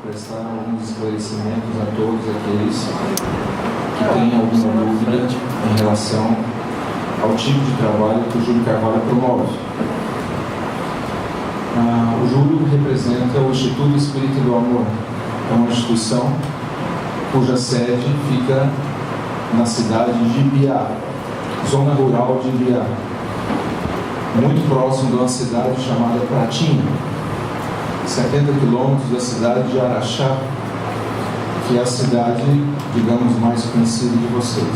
prestar alguns esclarecimentos a todos aqueles que têm alguma dúvida em relação ao tipo de trabalho que o Júlio Carvalho promove. O Júlio representa o Instituto Espírita do Amor. É uma instituição cuja sede fica na cidade de Ibiá, zona rural de Ibiá, muito próximo de uma cidade chamada Pratinha, 70 quilômetros da cidade de Araxá, que é a cidade, digamos, mais conhecida de vocês.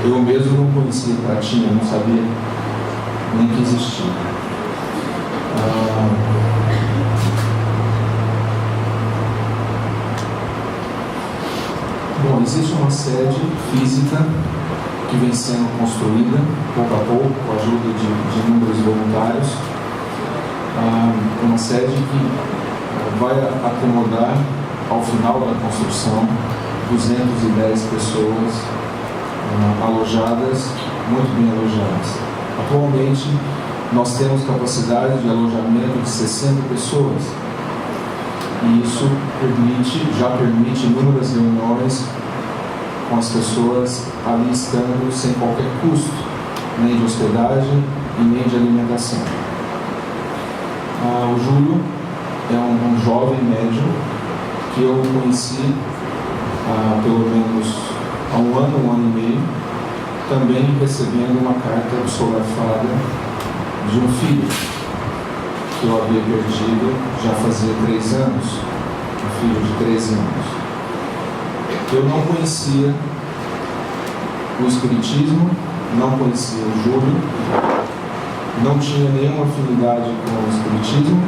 Eu mesmo não conhecia Pratinha, não sabia nem que existia. Bom, existe uma sede física que vem sendo construída pouco a pouco, com a ajuda de inúmeros voluntários. Uma sede que vai acomodar, ao final da construção, 210 pessoas alojadas, muito bem alojadas. Atualmente, nós temos capacidade de alojamento de 60 pessoas. E isso já permite inúmeras reuniões com as pessoas ali estando sem qualquer custo, nem de hospedagem e nem de alimentação. O Júlio é um jovem médium que eu conheci pelo menos há um ano e meio, também recebendo uma carta psicografada de um filho que eu havia perdido já fazia 3 anos, um filho de 13 anos. Eu não conhecia o Espiritismo, não conhecia o Júlio, não tinha nenhuma afinidade com o Espiritismo,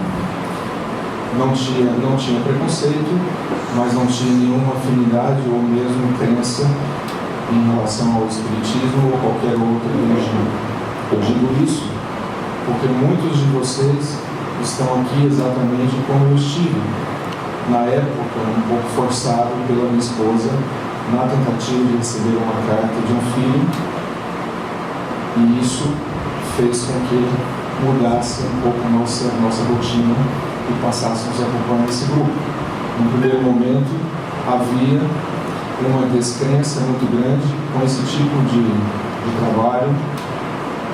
não tinha preconceito, mas não tinha nenhuma afinidade ou mesmo crença em relação ao Espiritismo ou qualquer outra religião. Eu digo isso porque muitos de vocês estão aqui exatamente como eu estive, na época, um pouco forçado pela minha esposa, na tentativa de receber uma carta de um filho, e isso fez com que mudasse um pouco a nossa rotina e passássemos a acompanhar esse grupo. No primeiro momento, havia uma descrença muito grande com esse tipo de trabalho,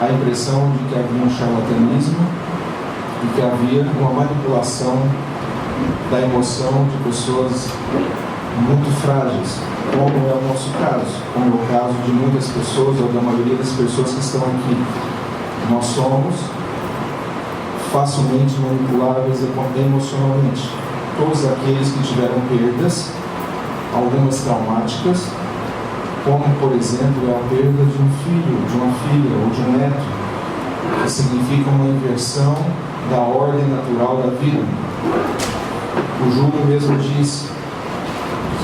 a impressão de que havia um charlatanismo e que havia uma manipulação da emoção de pessoas muito frágeis, como é o nosso caso, como é o caso de muitas pessoas, ou da maioria das pessoas que estão aqui. Nós somos facilmente manipuláveis emocionalmente. Todos aqueles que tiveram perdas, algumas traumáticas, como, por exemplo, a perda de um filho, de uma filha ou de um neto, que significa uma inversão da ordem natural da vida. O Júlio mesmo disse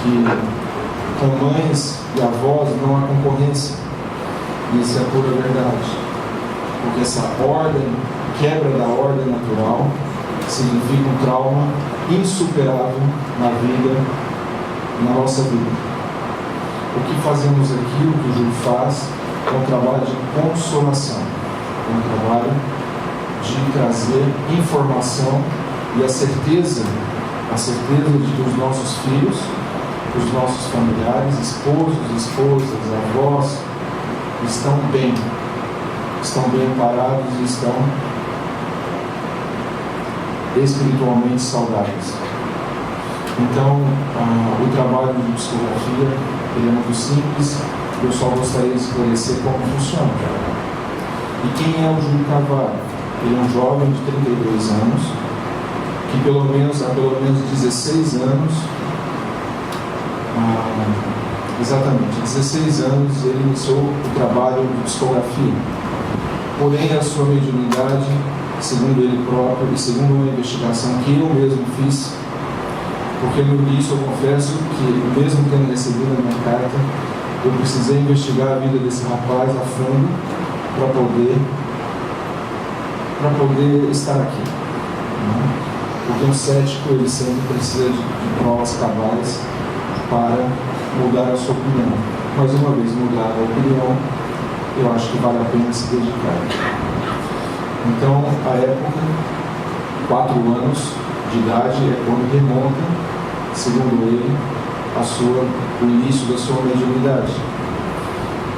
que com mães e avós não há concorrência. Isso é a pura verdade. Porque essa ordem, quebra da ordem natural, significa um trauma insuperável na vida, na nossa vida. O que fazemos aqui, o que o Júlio faz, é um trabalho de consolação, é um trabalho de trazer informação e a certeza de que os nossos filhos, os nossos familiares, esposos, esposas, avós, estão bem amparados e estão espiritualmente saudáveis. Então, o trabalho de psicografia ele é muito simples, eu só gostaria de esclarecer como funciona. E quem é o Júlio Carvalho? Ele é um jovem de 32 anos, que há pelo menos 16 anos, exatamente, 16 anos ele iniciou o trabalho de psicografia. Porém, a sua mediunidade, segundo ele próprio e segundo uma investigação que eu mesmo fiz, porque no início eu confesso que, mesmo tendo recebido a minha carta, eu precisei investigar a vida desse rapaz a fundo para poder estar aqui. Porque um cético ele sempre precisa de provas cabais para mudar a sua opinião. Mas uma vez mudada a opinião, eu acho que vale a pena se dedicar. Então, a época, 4 anos de idade, é quando remonta, segundo ele, o início da sua mediunidade.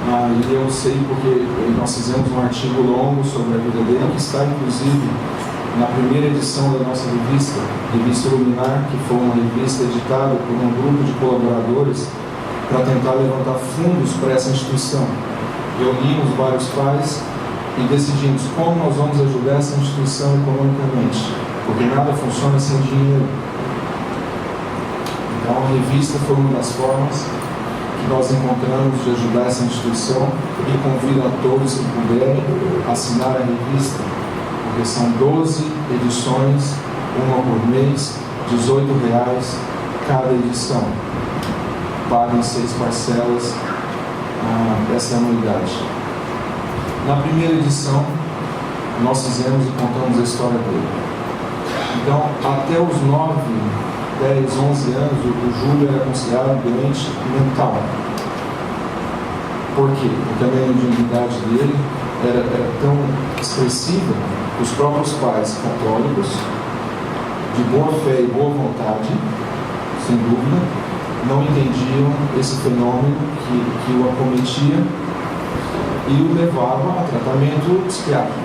E eu sei porque nós fizemos um artigo longo sobre a vida dele, que está inclusive na primeira edição da nossa revista Iluminar, que foi uma revista editada por um grupo de colaboradores para tentar levantar fundos para essa instituição. Reunimos vários pais e decidimos como nós vamos ajudar essa instituição economicamente, porque nada funciona sem dinheiro. Então a revista foi uma das formas que nós encontramos de ajudar essa instituição, e convido a todos que puderem assinar a revista, porque são 12 edições, uma por mês, R$18 cada edição. Pagam 6 parcelas dessa anuidade. Na primeira edição, nós fizemos e contamos a história dele. Então, até os 9, 10, 11 anos, o Júlio era considerado doente mental. Por quê? Porque a mediunidade dele era tão expressiva que os próprios pais católicos, de boa fé e boa vontade, sem dúvida, não entendiam esse fenômeno que o acometia e o levava a tratamento psiquiátrico.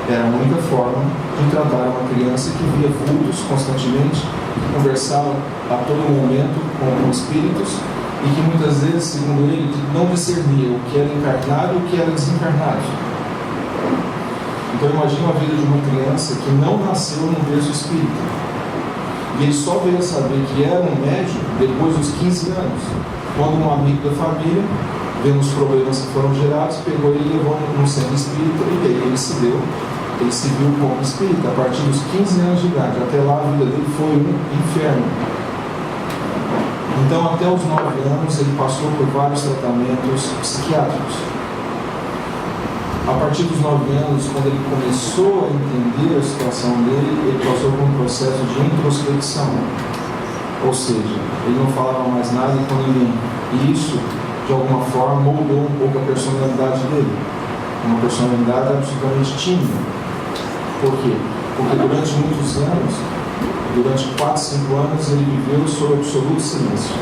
Era a única forma de tratar uma criança que via vultos constantemente, que conversava a todo momento com espíritos e que muitas vezes, segundo ele, não discernia o que era encarnado e o que era desencarnado. Então imagina a vida de uma criança que não nasceu num berço espírita. E ele só veio a saber que era um médium depois dos 15 anos, quando um amigo da família, vendo os problemas que foram gerados, pegou ele e levou no centro espírita, e aí ele se viu como espírita a partir dos 15 anos de idade. Até lá a vida dele foi um inferno. Então até os 9 anos ele passou por vários tratamentos psiquiátricos. A partir dos 9 anos, quando ele começou a entender a situação dele, ele passou por um processo de introspecção. Ou seja, ele não falava mais nada com ninguém. E isso, de alguma forma, moldou um pouco a personalidade dele. Uma personalidade absolutamente tímida. Por quê? Porque durante muitos anos, durante 4, 5 anos, ele viveu sob absoluto silêncio.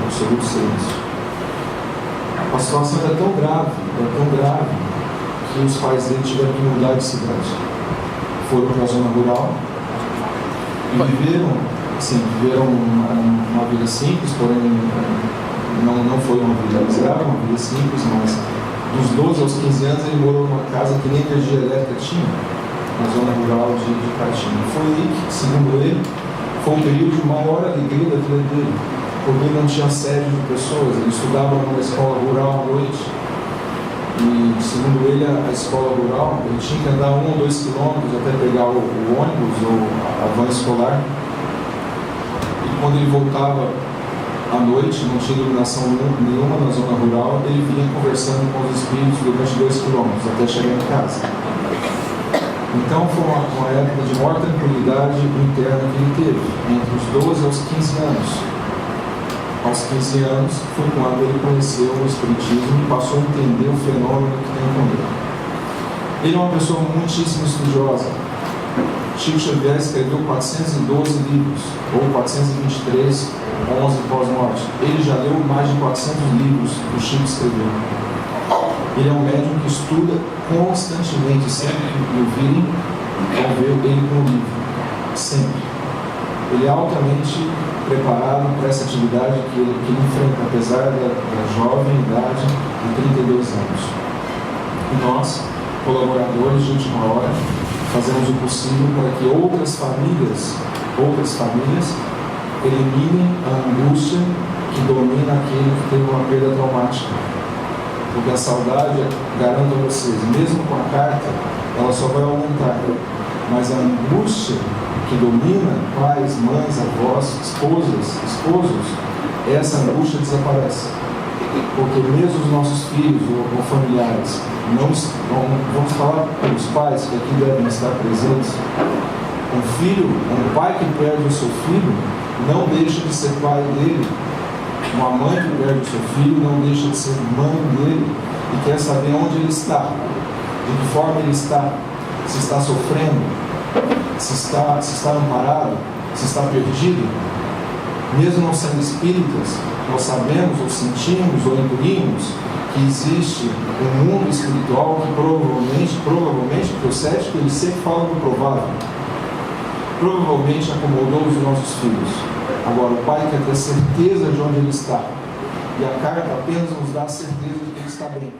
Absoluto silêncio. A situação era tão grave, que os pais dele tiveram que mudar de cidade. Foram para a zona rural e viveram uma vida simples, porém não foi uma vida miserável, uma vida simples, mas dos 12 aos 15 anos ele morou numa casa que nem energia elétrica tinha, na zona rural de Catinga. Foi aí que, segundo ele, foi um período de maior alegria da vida dele, porque ele não tinha assédio de pessoas, ele estudava numa escola rural à noite, e segundo ele, a escola rural, ele tinha que andar 1 ou 2 quilômetros até pegar o ônibus ou a van escolar, e quando ele voltava à noite, não tinha iluminação nenhuma na zona rural, ele vinha conversando com os espíritos durante 2 quilômetros até chegar em casa. Então foi uma época de maior tranquilidade interna que ele teve, entre os 12 aos 15 anos. Aos 15 anos foi quando ele conheceu o Espiritismo e passou a entender o fenômeno que tem com ele. Ele é uma pessoa muitíssimo estudiosa. Chico Xavier escreveu 412 livros, ou 423, 11 pós-morte. Ele já leu mais de 400 livros que o Chico escreveu. Ele é um médium que estuda constantemente, sempre que o virem, vão ver ele com o livro. Sempre. Ele é altamente preparado para essa atividade que ele enfrenta, apesar da jovem idade de 32 anos. E nós, colaboradores de última hora, fazemos o possível para que outras famílias eliminem a angústia que domina aquele que teve uma perda traumática. Porque a saudade, garanto a vocês, mesmo com a carta, ela só vai aumentar. Mas a angústia que domina pais, mães, avós, esposos, essa angústia desaparece. Porque mesmo os nossos filhos ou familiares, vamos falar com os pais que aqui devem estar presentes, um pai que perde o seu filho, não deixa de ser pai dele. Uma mãe que perde o seu filho, não deixa de ser mãe dele, e quer saber onde ele está, de que forma ele está, se está sofrendo, se está amparado, se está perdido. Mesmo não sendo espíritas, nós sabemos, ou sentimos, ou intuímos que existe um mundo espiritual que provavelmente, porque o cético ele sempre fala do provável, provavelmente acomodou os nossos filhos. Agora, o pai quer ter certeza de onde ele está, e a carta apenas nos dá a certeza de que ele está bem.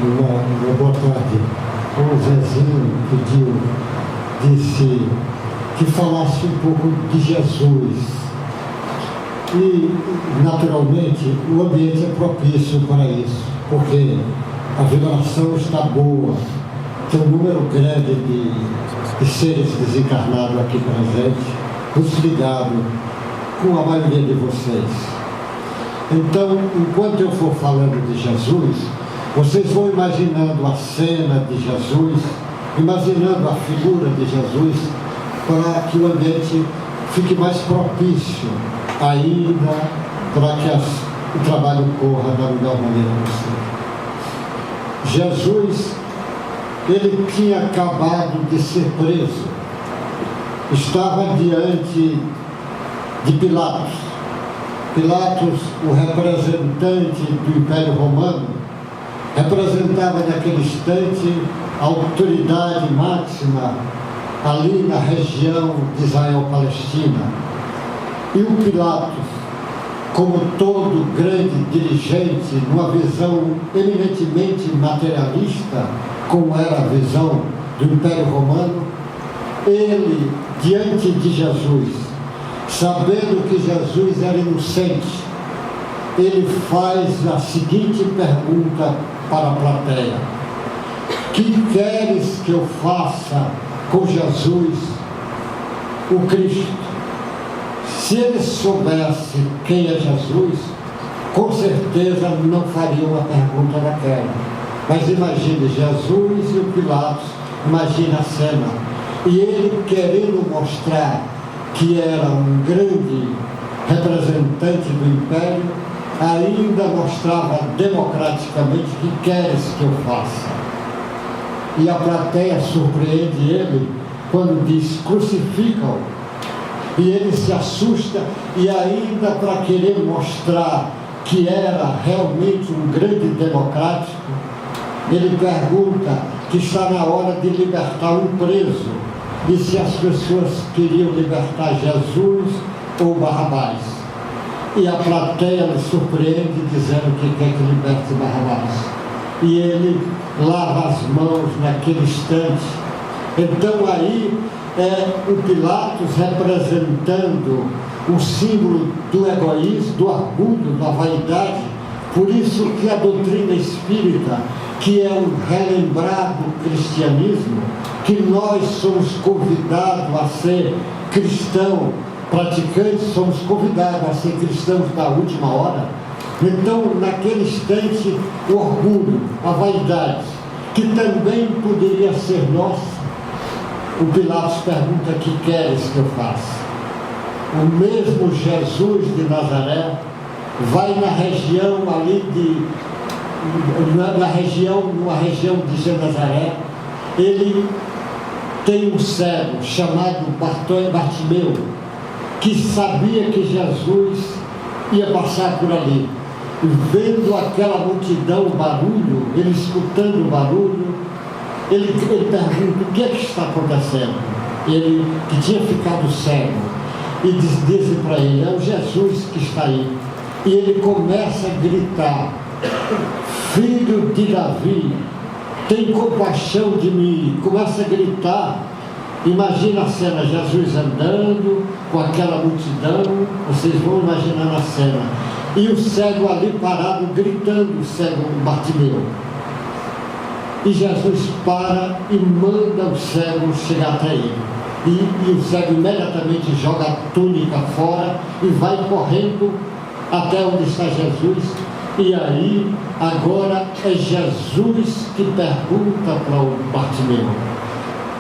Uma boa tarde. O Zezinho disse que falasse um pouco de Jesus. E, naturalmente, o ambiente é propício para isso, porque a vibração está boa. Tem um número grande de seres desencarnados aqui presentes, nos ligado com a maioria de vocês. Então, enquanto eu for falando de Jesus, vocês vão imaginando a cena de Jesus, imaginando a figura de Jesus, para que o ambiente fique mais propício ainda, para que o trabalho corra da melhor maneira possível. Jesus, ele tinha acabado de ser preso, estava diante de Pilatos. Pilatos, o representante do Império Romano, representava naquele instante a autoridade máxima ali na região de Israel-Palestina. E o Pilatos, como todo grande dirigente, numa visão eminentemente materialista, como era a visão do Império Romano, ele, diante de Jesus, sabendo que Jesus era inocente, ele faz a seguinte pergunta para a plateia: que queres que eu faça com Jesus, o Cristo? Se ele soubesse quem é Jesus, com certeza não faria uma pergunta daquela. Mas imagine Jesus e o Pilatos, imagine a cena. E ele querendo mostrar que era um grande representante do Império, ainda mostrava democraticamente: que queres que eu faça? E a plateia surpreende ele quando diz: crucificam. E ele se assusta, e ainda para querer mostrar que era realmente um grande democrático, ele pergunta que está na hora de libertar um preso, e se as pessoas queriam libertar Jesus ou Barrabás. E a plateia lhe surpreende dizendo que quer que liberte Barrabás. E ele lava as mãos naquele instante. Então aí o Pilatos representando o símbolo do egoísmo, do orgulho, da vaidade. Por isso que a doutrina espírita, que é um relembrar do cristianismo, que nós somos convidados a ser cristão, praticantes, somos convidados a ser cristãos da última hora. Então, naquele instante, o orgulho, a vaidade, que também poderia ser nossa, o Pilatos pergunta: que queres que eu faça? O mesmo Jesus de Nazaré vai na região ali numa região de Nazaré, ele tem um cego chamado Bartimeu, que sabia que Jesus ia passar por ali. E vendo aquela multidão, o barulho, ele escutando o barulho, ele pergunta: o que é que está acontecendo? Ele, que tinha ficado cego, e dizem para ele: é o Jesus que está aí. E ele começa a gritar: filho de Davi, tem compaixão de mim. Começa a gritar. Imagina a cena, Jesus andando com aquela multidão, vocês vão imaginar a cena. E o cego ali parado, gritando, o cego Bartimeu. E Jesus para e manda o cego chegar até ele. E o cego imediatamente joga a túnica fora e vai correndo até onde está Jesus. E aí, agora é Jesus que pergunta para o Bartimeu: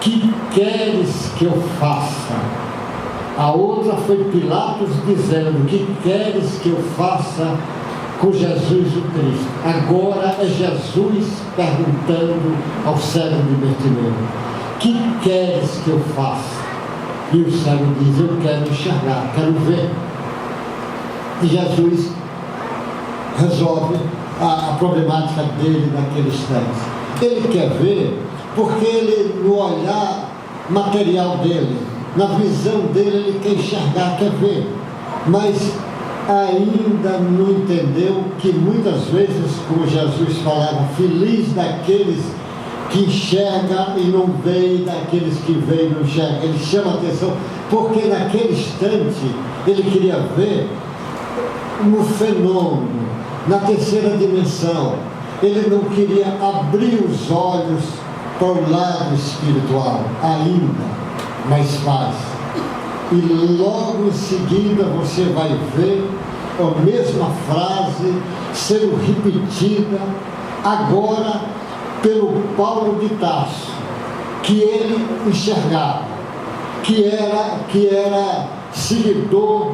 que queres que eu faça? A outra foi Pilatos dizendo: que queres que eu faça com Jesus o Cristo? Agora é Jesus perguntando ao cego de Bartimeu: que queres que eu faça? E o cego diz: eu quero enxergar, quero ver. E Jesus resolve a problemática dele naquele instante. Ele quer ver porque ele, no olhar material dele, na visão dele, ele quer enxergar, quer ver, mas ainda não entendeu que muitas vezes, como Jesus falava, feliz daqueles que enxergam e não veem, daqueles que veem e não enxergam. Ele chama a atenção porque naquele instante ele queria ver no fenômeno, na terceira dimensão. Ele não queria abrir os olhos para o lado espiritual ainda, mas faz. E logo em seguida você vai ver a mesma frase sendo repetida agora pelo Paulo de Tarso, que ele enxergava, que era seguidor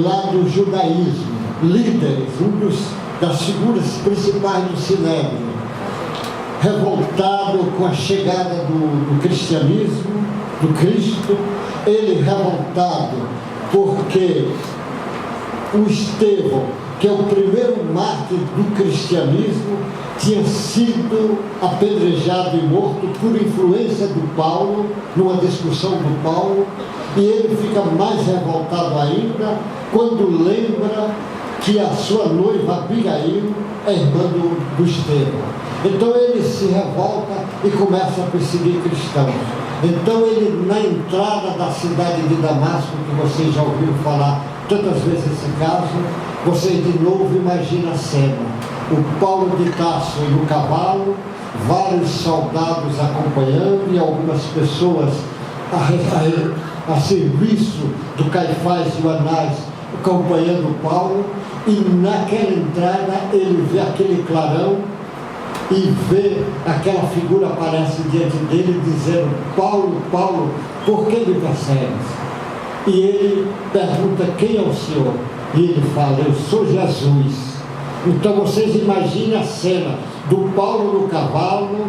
lá do judaísmo, líderes, das figuras principais do Sinédrio, revoltado com a chegada do cristianismo, do Cristo. Ele revoltado porque o Estevão, que é o primeiro mártir do cristianismo, tinha sido apedrejado e morto por influência do Paulo, numa discussão do Paulo, e ele fica mais revoltado ainda quando lembra que a sua noiva Abigail é irmã do Estevão. Então ele se revolta e começa a perseguir cristãos. Então ele, na entrada da cidade de Damasco, que vocês já ouviram falar tantas vezes esse caso, vocês de novo imaginam a cena: o Paulo de Tarso no cavalo, vários soldados acompanhando e algumas pessoas a serviço do Caifás e o Anás acompanhando o Paulo. E naquela entrada ele vê aquele clarão e vê aquela figura aparece diante dele dizendo: Paulo, Paulo, por que me persegues? E ele pergunta: quem é o Senhor? E ele fala: eu sou Jesus. Então vocês imaginem a cena do Paulo no cavalo,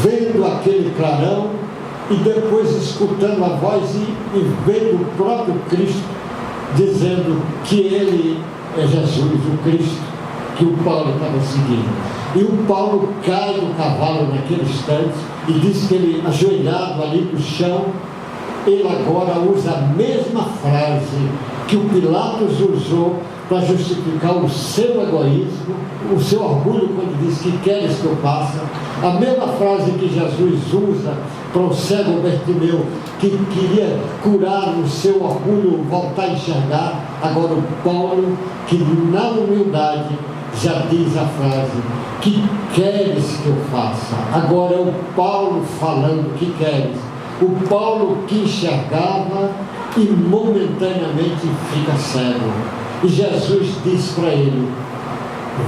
vendo aquele clarão e depois escutando a voz e vendo o próprio Cristo dizendo que ele é Jesus, o Cristo que o Paulo estava seguindo. E o Paulo cai do cavalo naquele instante e diz que ele, ajoelhado ali no chão, ele agora usa a mesma frase que o Pilatos usou para justificar o seu egoísmo, o seu orgulho, quando diz: que queres que eu faça? A mesma frase que Jesus usa para o cego Bartimeu, que queria curar o seu orgulho, voltar a enxergar. Agora o Paulo, que na humildade já diz a frase: que queres que eu faça? Agora é o Paulo falando: que queres? O Paulo que enxergava e momentaneamente fica cego. E Jesus diz para ele: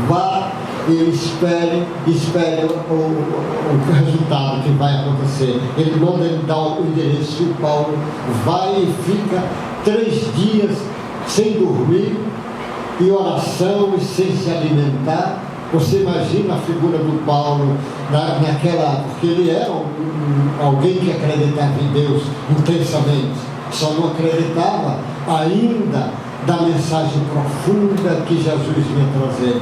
vá e espere o resultado que vai acontecer. Ele manda ele dar o endereço e o Paulo vai e fica 3 dias sem dormir, em oração e sem se alimentar. Você imagina a figura do Paulo naquela, porque ele era alguém que acreditava em Deus intensamente, só não acreditava ainda da mensagem profunda que Jesus vinha trazer.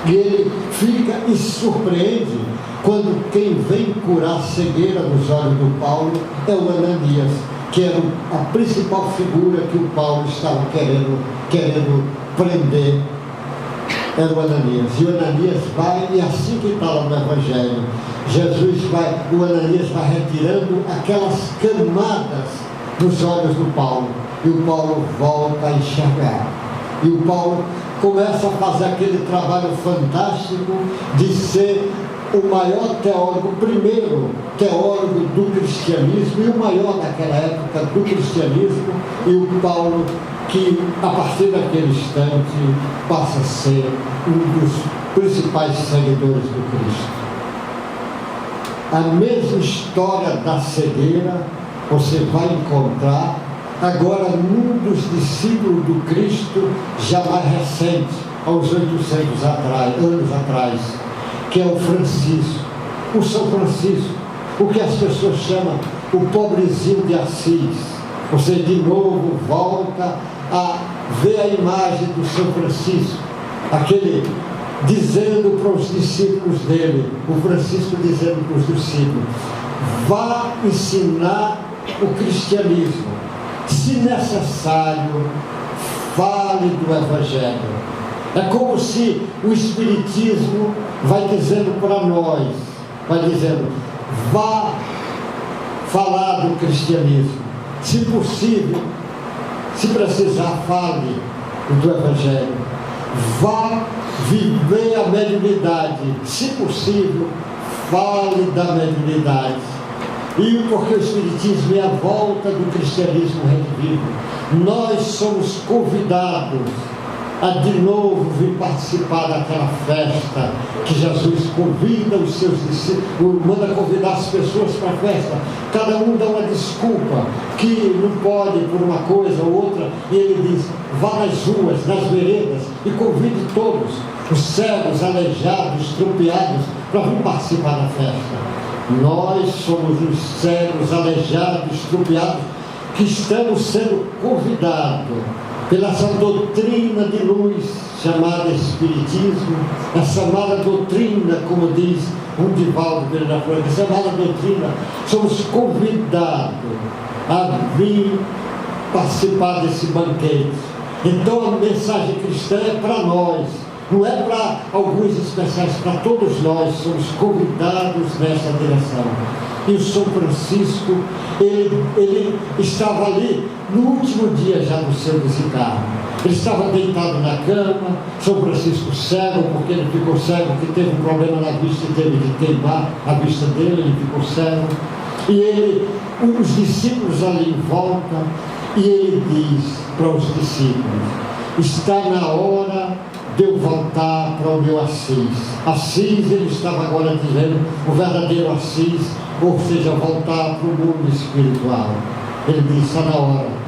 E ele fica e se surpreende quando quem vem curar a cegueira nos olhos do Paulo é o Ananias, que era a principal figura que o Paulo estava querendo prender. Era o Ananias. E o Ananias vai, e assim que está lá no Evangelho, o Ananias vai retirando aquelas camadas dos olhos do Paulo, e o Paulo volta a enxergar. E o Paulo começa a fazer aquele trabalho fantástico de ser o maior teólogo, o primeiro teólogo do cristianismo e o maior naquela época do cristianismo, e o Paulo que a partir daquele instante passa a ser um dos principais seguidores do Cristo. A mesma história da cegueira você vai encontrar agora num dos discípulos do Cristo já mais recente, aos 800 anos atrás, que é o Francisco, o São Francisco, o que as pessoas chamam o pobrezinho de Assis. Você de novo volta a ver a imagem do São Francisco, aquele dizendo para os discípulos dele, o Francisco dizendo para os discípulos: vá ensinar o cristianismo, se necessário, fale do Evangelho. É como se o Espiritismo vai dizendo para nós, vai dizendo: vá falar do cristianismo, se possível, se precisar, fale do Evangelho. Vá viver a mediunidade, se possível, fale da mediunidade. E porque o Espiritismo é a volta do cristianismo redivivo, nós somos convidados a de novo vir participar daquela festa que Jesus convida os seus discípulos, manda convidar as pessoas para a festa. Cada um dá uma desculpa, que não pode por uma coisa ou outra, e ele diz: vá nas ruas, nas veredas, e convide todos, os cegos, aleijados, estropiados, para vir participar da festa. Nós somos os cegos, aleijados, estropiados, que estamos sendo convidados pela essa doutrina de luz chamada Espiritismo, essa chamada doutrina, como diz um Divaldo Pereira Franco, essa chamada doutrina, somos convidados a vir participar desse banquete. Então a mensagem cristã é para nós, não é para alguns especiais, para todos nós somos convidados nessa direção. E o São Francisco, ele estava ali no último dia já do seu desencarne. Ele estava deitado na cama, São Francisco cego, porque ele ficou cego, porque teve um problema na vista e teve de queimar a vista dele, ele ficou cego. E os discípulos ali em volta, e ele diz para os discípulos: está na hora de eu voltar para o meu Assis. Assis, ele estava agora dizendo, o verdadeiro Assis, ou seja, voltar para o mundo espiritual. Ele diz: está na hora.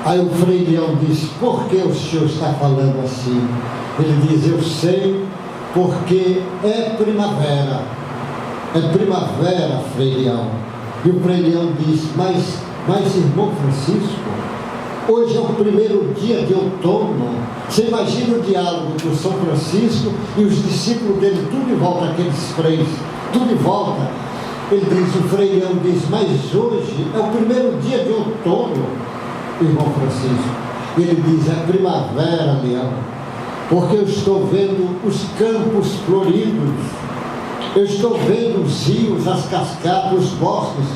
Aí o Frei Leão diz: por que o senhor está falando assim? Ele diz: eu sei, porque é primavera. É primavera, Frei Leão. E o Frei Leão diz: mas irmão Francisco, hoje é o primeiro dia de outono. Você imagina o diálogo do São Francisco e os discípulos dele, tudo em volta, aqueles freis, tudo em volta. Ele diz, o Frei Leão diz: mas hoje é o primeiro dia de outono, irmão Francisco. Ele diz: é primavera, Leão, porque eu estou vendo os campos floridos, eu estou vendo os rios, as cascatas, os bosques,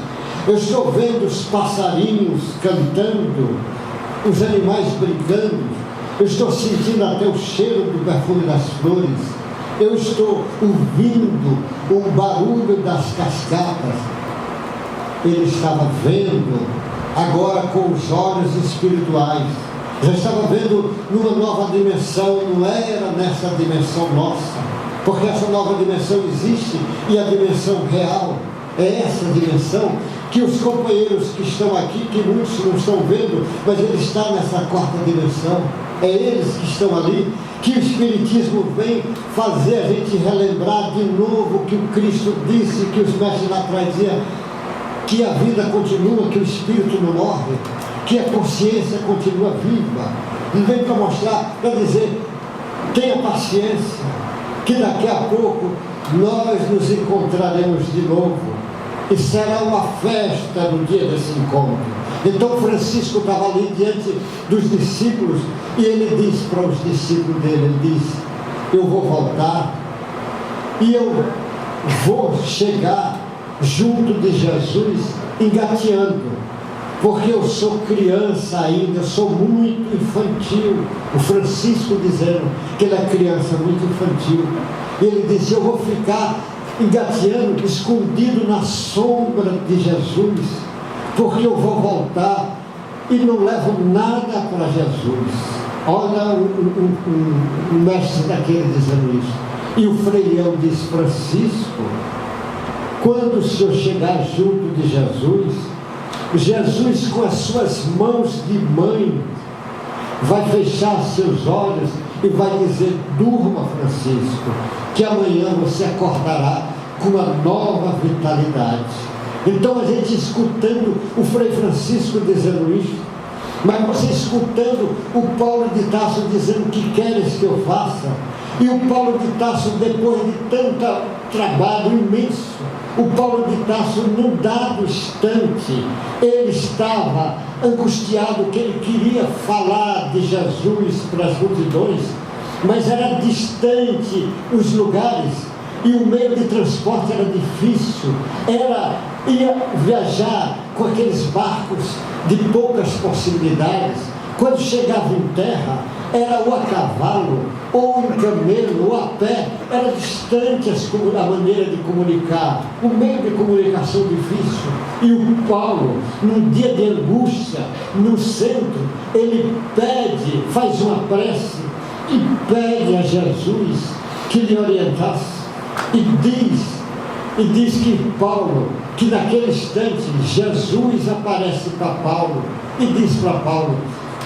eu estou vendo os passarinhos cantando, os animais brincando, eu estou sentindo até o cheiro do perfume das flores, eu estou ouvindo o barulho das cascatas. Ele estava vendo agora com os olhos espirituais, já estava vendo numa nova dimensão, não era nessa dimensão nossa, porque essa nova dimensão existe, e a dimensão real É essa dimensão que os companheiros que estão aqui, que muitos não estão vendo, mas ele está nessa quarta dimensão. É eles que estão ali, que o Espiritismo vem fazer a gente relembrar de novo que o Cristo disse, que os mestres lá atrás diziam, que a vida continua, que o Espírito não morre, que a consciência continua viva. E vem para mostrar, para dizer, tenha paciência, que daqui a pouco nós nos encontraremos de novo. E será uma festa no dia desse encontro. Então Francisco estava ali diante dos discípulos e ele disse para os discípulos dele, ele disse, eu vou voltar e eu vou chegar junto de Jesus engateando, porque eu sou criança ainda, eu sou muito infantil. O Francisco dizendo que ele é criança muito infantil. E ele disse, eu vou ficar engateando, escondido na sombra de Jesus, porque eu vou voltar e não levo nada para Jesus. Olha o mestre daquele dizendo isso. E o Frei Leão diz, Francisco, quando o senhor chegar junto de Jesus, Jesus com as suas mãos de mãe vai fechar seus olhos e vai dizer, durma, Francisco, que amanhã você acordará com uma nova vitalidade. Então a gente escutando o Frei Francisco dizendo isso, mas você escutando o Paulo de Tarso dizendo, o que queres que eu faça? E o Paulo de Tarso, depois de tanto trabalho imenso, o Paulo de Tarso, num dado instante, ele estava angustiado, que ele queria falar de Jesus para as multidões, mas era distante os lugares, e o meio de transporte era difícil, ia viajar com aqueles barcos de poucas possibilidades. Quando chegava em terra, era ou a cavalo, ou em camelo, ou a pé, era distante a maneira de comunicar, o meio de comunicação difícil. E o Paulo, num dia de angústia, no centro, ele pede, faz uma prece, e pede a Jesus que lhe orientasse, e diz que Paulo, que naquele instante, Jesus aparece para Paulo, e diz para Paulo,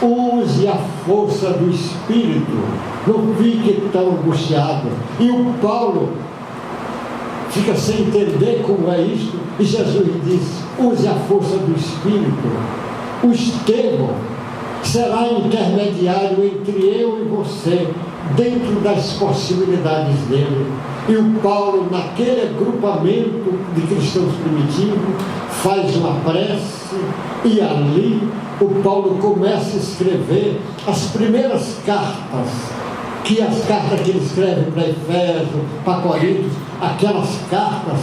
use a força do Espírito, não fique tão angustiado. E o Paulo fica sem entender como é isto, e Jesus diz, use a força do Espírito. O Estevão será intermediário entre eu e você, dentro das possibilidades dele. E o Paulo, naquele agrupamento de cristãos primitivos, faz uma prece, e ali o Paulo começa a escrever as primeiras cartas, que as cartas que ele escreve para Efésio, para Coríntios, aquelas cartas,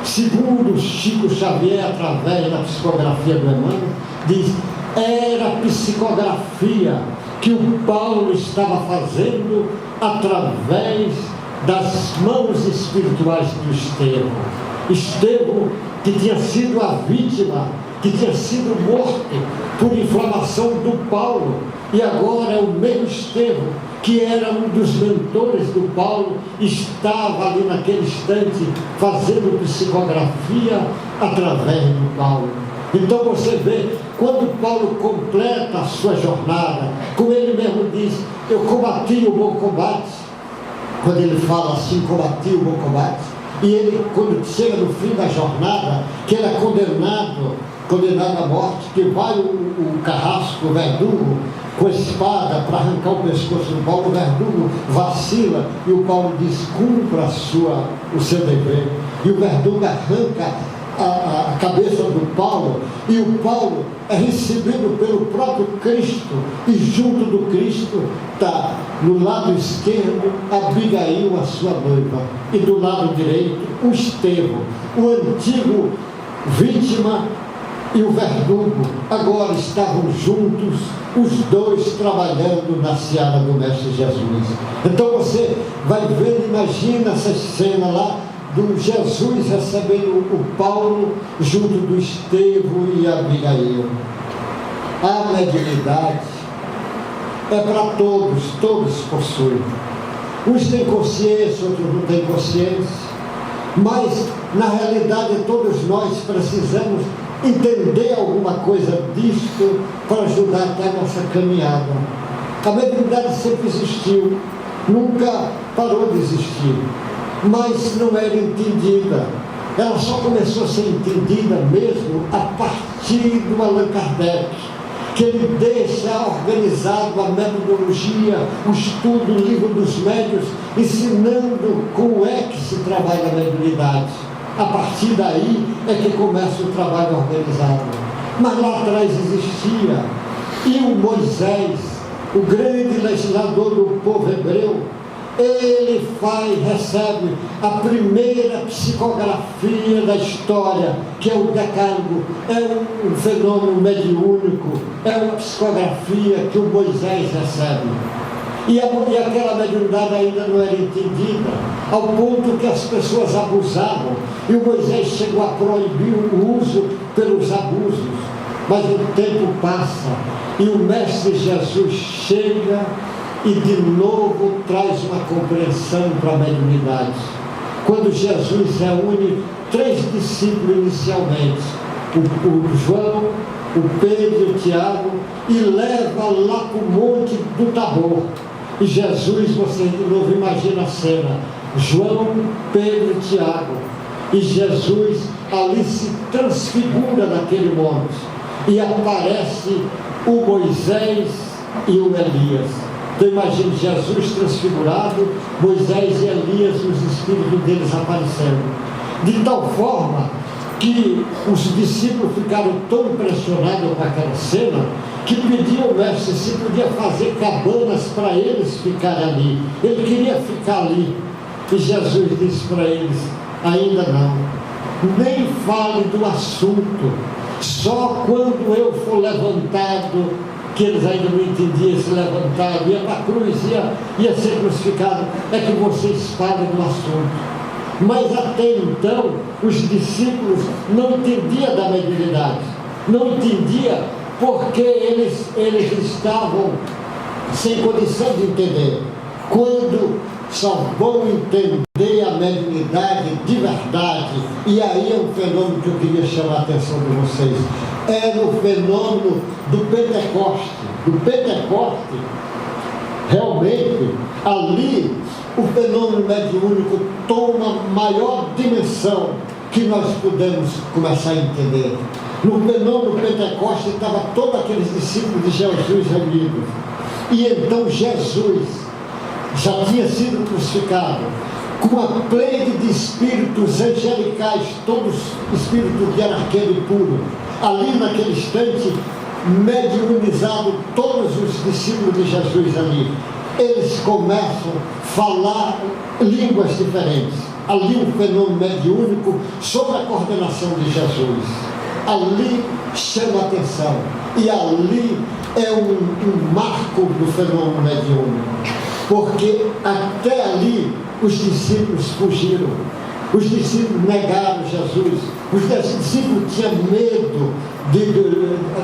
segundo Chico Xavier, através da psicografia do Emmanuel, diz, era psicografia que o Paulo estava fazendo através das mãos espirituais do Estevão. Estevão, que tinha sido a vítima, que tinha sido morto por inflamação do Paulo, e agora é o mesmo Estevão, que era um dos mentores do Paulo, estava ali naquele instante fazendo psicografia através do Paulo. Então você vê, quando Paulo completa a sua jornada, como ele mesmo diz, eu combati o bom combate, quando ele fala assim, combati o bom combate, e ele, quando chega no fim da jornada, que ele é condenado à morte, que vai o carrasco, o verdugo, com a espada para arrancar o pescoço do Paulo, o verdugo vacila, e o Paulo diz, cumpra o seu dever, e o verdugo arranca a cabeça do Paulo, e o Paulo é recebido pelo próprio Cristo, e junto do Cristo está, no lado esquerdo, Abigail, a sua noiva, e do lado direito, o Estevão, o antigo vítima, e o verdugo. Agora estavam juntos, os dois trabalhando na seara do Mestre Jesus. Então você vai vendo, imagina essa cena lá, do Jesus recebendo o Paulo junto do Estevão e Abigail. A mediunidade é para todos, todos possuem. Uns têm consciência, outros não têm consciência, mas Na realidade, todos nós precisamos entender alguma coisa disto para ajudar até a nossa caminhada. A mediunidade sempre existiu, nunca parou de existir, mas não era entendida. Ela só começou a ser entendida mesmo a partir do Allan Kardec, que ele deixa organizado a metodologia, o estudo, o livro dos médiuns, ensinando como é que se trabalha a mediunidade. A partir daí é que começa o trabalho organizado. Mas lá atrás existia. E o Moisés, o grande legislador do povo hebreu, ele recebe a primeira psicografia da história, que é o Decálogo. É um fenômeno mediúnico, é uma psicografia que o Moisés recebe. E aquela mediunidade ainda não era entendida, ao ponto que as pessoas abusavam, e o Moisés chegou a proibir o uso pelos abusos. Mas o tempo passa, e o Mestre Jesus chega e de novo traz uma compreensão para a mediunidade. Quando Jesus reúne 3 discípulos inicialmente, o João, o Pedro e o Tiago, e leva lá para o Monte do Tabor. E Jesus, você de novo imagina a cena, João, Pedro e Tiago, e Jesus ali se transfigura naquele monte, e aparece o Moisés e o Elias. Então imagine Jesus transfigurado, Moisés e Elias, os espíritos deles aparecendo, de tal forma que os discípulos ficaram tão impressionados com aquela cena, que pediam ao mestre se podia fazer cabanas para eles ficarem ali. Ele queria ficar ali, e Jesus disse para eles: ainda não, nem fale do assunto, só quando eu for levantado, que eles ainda não entendiam esse levantado, ia para a cruz, ia ser crucificado, é que vocês falem do assunto. Mas até então, os discípulos não entendiam da mediunidade, não entendiam porque eles estavam sem condição de entender. Quando só vão entender a mediunidade de verdade, e aí é um fenômeno que eu queria chamar a atenção de vocês, é no fenômeno do Pentecoste. Do Pentecoste, realmente, ali o fenômeno mediúnico toma maior dimensão que nós podemos começar a entender. No fenômeno Pentecoste estavam todos aqueles discípulos de Jesus reunidos, e então Jesus já tinha sido crucificado, com a plebe de espíritos angelicais, todos espíritos de arqueiro e puro, ali naquele instante, mediunizado todos os discípulos de Jesus ali. Eles começam a falar línguas diferentes. Ali um fenômeno mediúnico sob a coordenação de Jesus. Ali chama a atenção. E ali é um marco do fenômeno mediúnico. Porque até ali os discípulos fugiram. Os discípulos negaram Jesus. Os discípulos tinham medo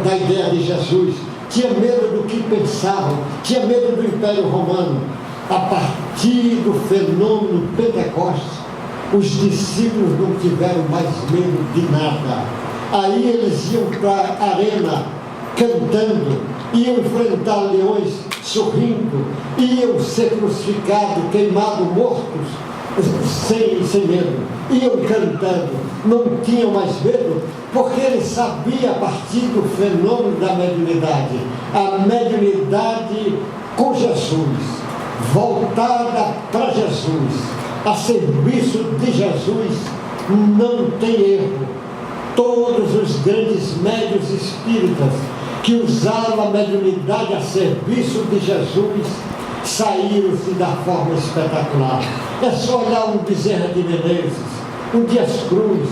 da ideia de Jesus. Tinha medo do que pensavam, tinha medo do Império Romano. A partir do fenômeno Pentecostes, os discípulos não tiveram mais medo de nada. Aí eles iam para a arena cantando, iam enfrentar leões sorrindo, iam ser crucificados, queimados, mortos, sem medo, iam cantando, não tinham mais medo, porque ele sabia a partir do fenômeno da mediunidade, a mediunidade com Jesus, voltada para Jesus, a serviço de Jesus, não tem erro. Todos os grandes médiuns espíritas que usaram a mediunidade a serviço de Jesus saíram-se da forma espetacular. É só olhar um Bezerra de Menezes, um Dias Cruz,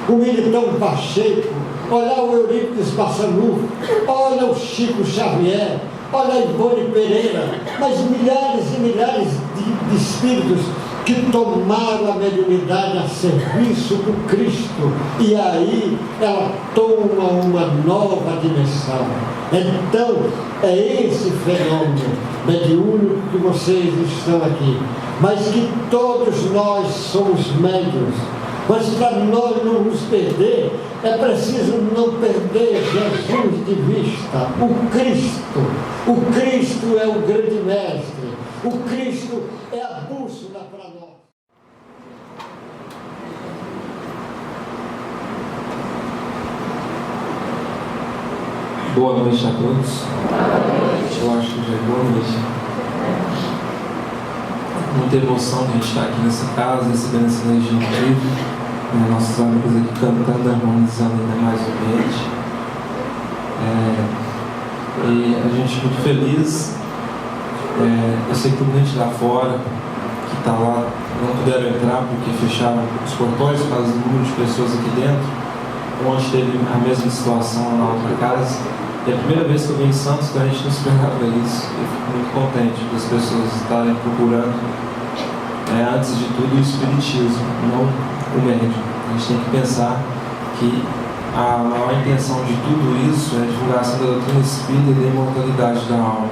o Militão Pacheco, olhar o Eurípides Bassanufo, olha o Chico Xavier, olha a Ivone Pereira, mas milhares e milhares de espíritos que tomaram a mediunidade a serviço do Cristo, e aí ela toma uma nova dimensão. Então, é esse fenômeno mediúnico que vocês estão aqui, mas que todos nós somos médiuns, Mas para nós não nos perder, é preciso não perder Jesus de vista, o Cristo. O Cristo é o grande mestre, o Cristo é a bússola para nós. Boa noite a todos. Eu acho que já é boa noite. Muita emoção de a gente estar aqui nessa casa, recebendo essa energia incrível. Nossos amigos aqui cantando, harmonizando ainda mais o ambiente. E a gente muito feliz. Eu sei que muita gente lá fora que está lá não puderam entrar porque fecharam os portões por causa do número de pessoas aqui dentro. Onde teve a mesma situação na outra casa. É a primeira vez que eu vim em Santos, então a gente não esperava isso. Eu fico muito contente das pessoas estarem procurando, antes de tudo, o espiritismo, não o médium. A gente tem que pensar que a maior intenção de tudo isso é a divulgação da doutrina espírita e da imortalidade da alma.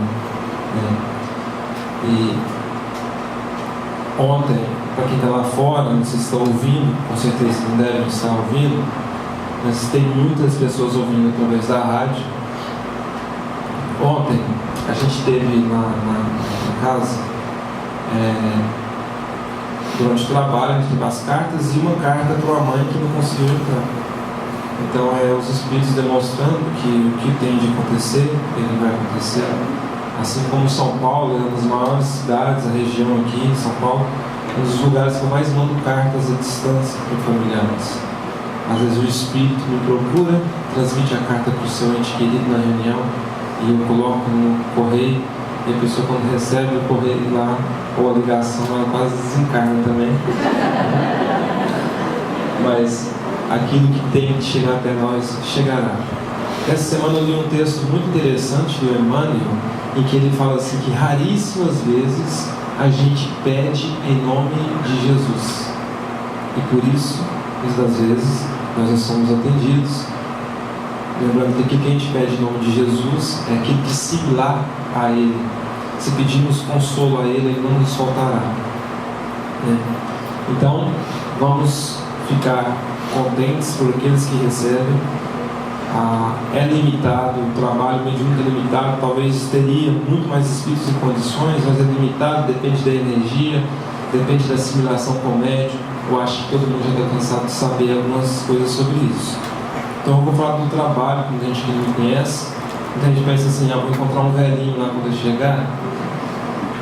E ontem, para quem está lá fora, não sei se está ouvindo, com certeza não devem estar ouvindo, mas tem muitas pessoas ouvindo através da rádio. Ontem a gente teve na casa, durante o trabalho, a gente teve as cartas e uma carta para uma mãe que não conseguiu entrar. Então os espíritos demonstrando que o que tem de acontecer, ele vai acontecer. Assim como São Paulo é uma das maiores cidades, a região aqui em São Paulo, é um dos lugares que eu mais mando cartas à distância para familiares. Às vezes o espírito me procura, transmite a carta para o seu ente querido na reunião, e eu coloco no correio, e a pessoa, quando recebe o correio lá, ou a ligação, ela quase desencarna também. Mas aquilo que tem que chegar até nós, chegará. Essa semana eu li um texto muito interessante do Emmanuel, em que ele fala assim, que raríssimas vezes a gente pede em nome de Jesus. E por isso, muitas das vezes, nós não somos atendidos. Lembrando que aquilo que a gente pede em nome de Jesus é aquilo que similar a Ele. Se pedirmos consolo a Ele, Ele não nos faltará. Então, vamos ficar contentes por aqueles que recebem. É limitado, o trabalho mediúnico é limitado, talvez teria muito mais espíritos em condições, mas é limitado, depende da energia, depende da assimilação com o médium. Eu acho que todo mundo já está cansado de saber algumas coisas sobre isso. Então eu vou falar do trabalho, com gente que não me conhece. Muita gente pensa assim, vou encontrar um velhinho lá quando eu chegar,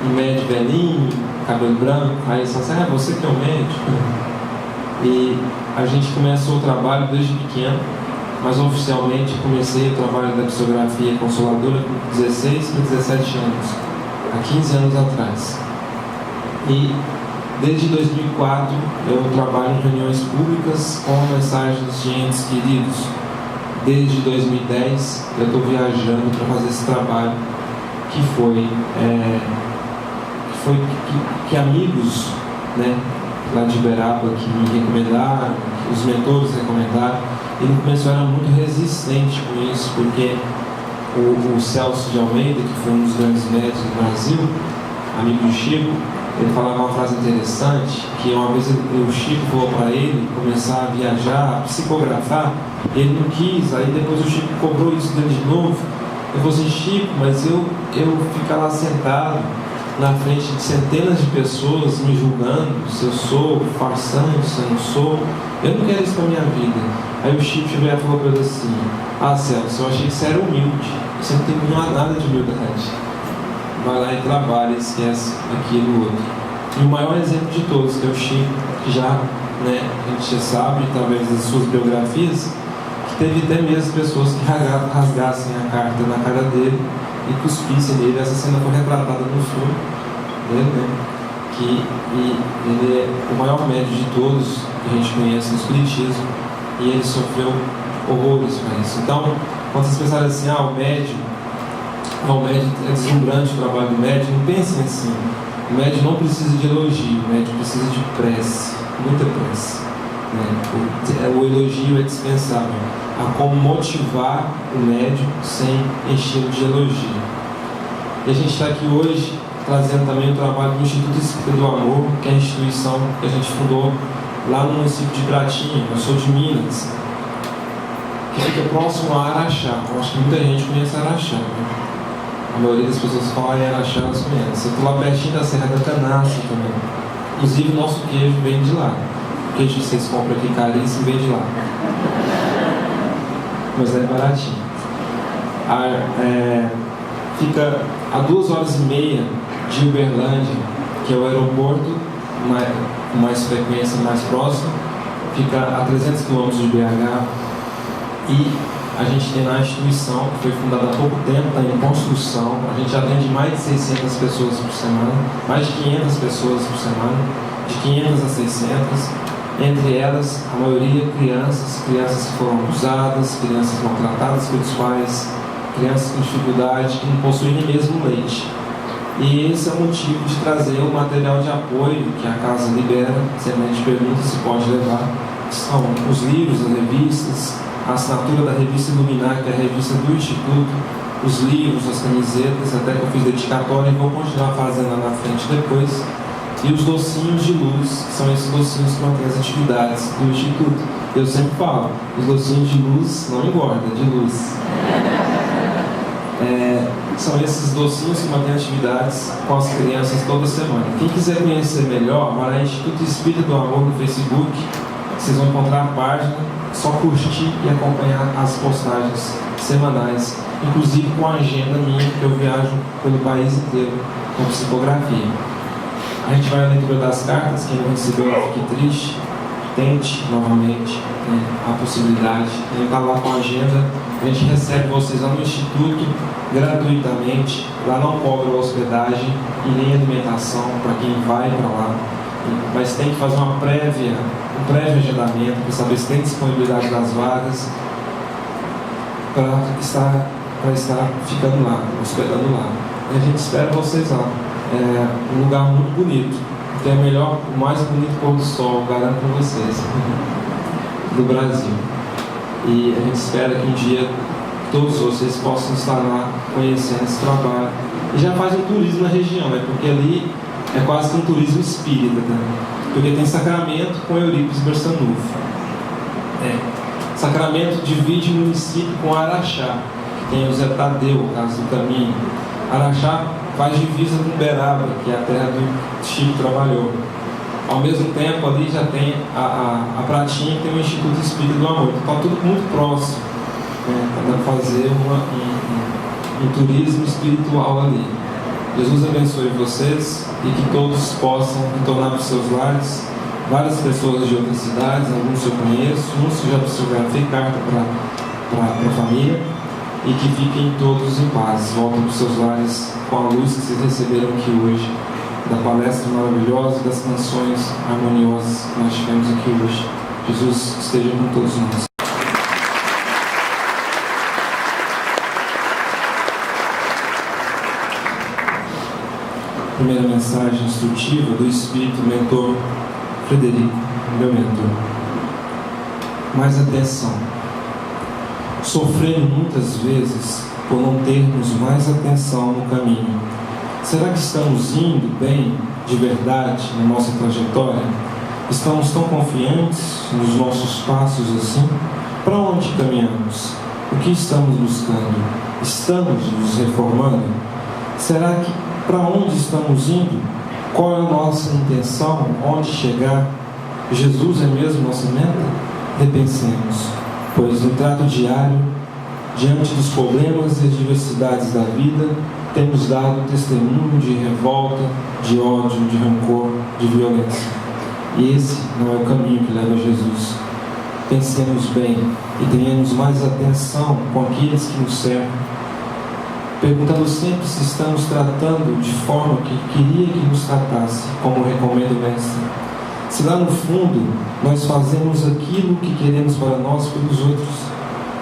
um médico velhinho, cabelo branco, aí eles falam assim, você que é o médico. E a gente começou o trabalho desde pequeno, mas oficialmente comecei o trabalho da psicografia consoladora com 16 para 17 anos, há 15 anos atrás. E desde 2004 eu trabalho em reuniões públicas com mensagens de entes queridos. Desde 2010 eu estou viajando para fazer esse trabalho que amigos, lá de Uberaba que me recomendaram, que os mentores recomendaram. E no começo eu era muito resistente com isso, porque o Celso de Almeida, que foi um dos grandes médicos do Brasil, amigo do Chico, ele falava uma frase interessante, que uma vez o Chico falou para ele começar a viajar, a psicografar, e ele não quis, aí depois o Chico cobrou isso dele de novo. Ele falou assim, Chico, mas eu ficar lá sentado na frente de centenas de pessoas me julgando, se eu sou farsante, se eu não sou, eu não quero isso para minha vida. Aí o Chico chegou e falou para ele assim, Celso, eu achei que você era humilde, você não tem nada de humildade. Vai lá e trabalha, esquece aquilo outro. E o maior exemplo de todos, que é o Chico, que já, a gente já sabe, através das suas biografias, que teve até mesmo pessoas que rasgassem a carta na cara dele e cuspissem nele. Essa cena foi retratada no filme dele, que ele é o maior médium de todos que a gente conhece no espiritismo, e ele sofreu horrores com isso. Então, quando vocês pensarem assim, o médium é deslumbrante o trabalho do médium, não pensem assim. O médium não precisa de elogio, o médium precisa de prece, muita prece. O elogio é dispensável. Há como motivar o médium sem encher de elogio. E a gente está aqui hoje trazendo também o trabalho do Instituto Espírita do Amor, que é a instituição que a gente fundou lá no município de Pratinha. Eu sou de Minas, que fica próximo a Araxá. Eu acho que muita gente conhece Araxá, né? A maioria das pessoas que falam em Araxá, elas conhecem. Eu estou lá pertinho da Serra da Canastra também. Inclusive, o nosso queijo vem de lá. O queijo que vocês compram aqui caríssimo vem de lá. Mas é baratinho. Fica a 2h30 de Uberlândia, que é o aeroporto com mais frequência, mais próximo. Fica a 300 km de BH. E a gente tem lá a instituição, que foi fundada há pouco tempo, está em construção. A gente atende mais de 600 pessoas por semana, mais de 500 pessoas por semana, de 500 a 600. Entre elas, a maioria crianças que foram abusadas, crianças maltratadas pelos pais, crianças com dificuldade, que não possuem nem mesmo leite. E esse é o motivo de trazer o material de apoio que a casa libera. Sempre a gente pergunta se pode levar, que são os livros, as revistas, a assinatura da revista Iluminar, que é a revista do Instituto, os livros, as camisetas, até que eu fiz dedicatória e vou continuar fazendo lá na frente depois. E os docinhos de luz, que são esses docinhos que mantêm as atividades do Instituto. Eu sempre falo, os docinhos de luz não engordam, de luz. São esses docinhos que mantêm atividades com as crianças toda semana. Quem quiser conhecer melhor, vai lá no Instituto Espírita do Amor no Facebook. Vocês vão encontrar a página, só curtir e acompanhar as postagens semanais, inclusive com a agenda minha, que eu viajo pelo país inteiro com psicografia. A gente vai à leitura das cartas. Quem não recebeu, fique triste, tente novamente, a possibilidade. Ele está lá com a agenda. A gente recebe vocês lá no Instituto gratuitamente. Lá não cobra hospedagem e nem alimentação para quem vai para lá, mas tem que fazer um prévio agendamento para saber se tem disponibilidade das vagas para estar ficando lá, hospedando lá. E a gente espera vocês lá. É um lugar muito bonito, tem o mais bonito pôr do sol, garanto para vocês, do Brasil. E a gente espera que um dia todos vocês possam estar lá conhecendo esse trabalho. E já faz um turismo na região, né? Porque ali é quase que um turismo espírita, né? Porque tem Sacramento com Eurípides Barçanufo. Sacramento divide o município com Araxá, que tem o Zé Tadeu, o caso do caminho. Araxá faz divisa com Uberaba, que é a terra do Chico trabalhou. Ao mesmo tempo, ali já tem a Pratinha, que tem o Instituto Espírita do Amor. Então, está tudo muito próximo, para fazer um turismo espiritual ali. Jesus abençoe vocês e que todos possam retornar para os seus lares. Várias pessoas de outras cidades, alguns eu conheço, uns já psicografei carta para a família, e que fiquem todos em paz, voltem para os seus lares com a luz que vocês receberam aqui hoje, da palestra maravilhosa e das canções harmoniosas que nós tivemos aqui hoje. Jesus esteja com todos nós. Primeira mensagem instrutiva do Espírito Mentor Frederico, meu mentor. Mais atenção. Sofrendo muitas vezes por não termos mais atenção no caminho. Será que estamos indo bem, de verdade, na nossa trajetória? Estamos tão confiantes nos nossos passos assim? Para onde caminhamos? O que estamos buscando? Estamos nos reformando? Será que para onde estamos indo? Qual é a nossa intenção? Onde chegar? Jesus é mesmo nossa meta? Repensemos, pois no trato diário, diante dos problemas e adversidades da vida, temos dado testemunho de revolta, de ódio, de rancor, de violência. E esse não é o caminho que leva a Jesus. Pensemos bem e tenhamos mais atenção com aqueles que nos cercam, perguntando sempre se estamos tratando de forma que queria que nos tratasse, como recomenda o Mestre. Se lá no fundo nós fazemos aquilo que queremos para nós e para os outros,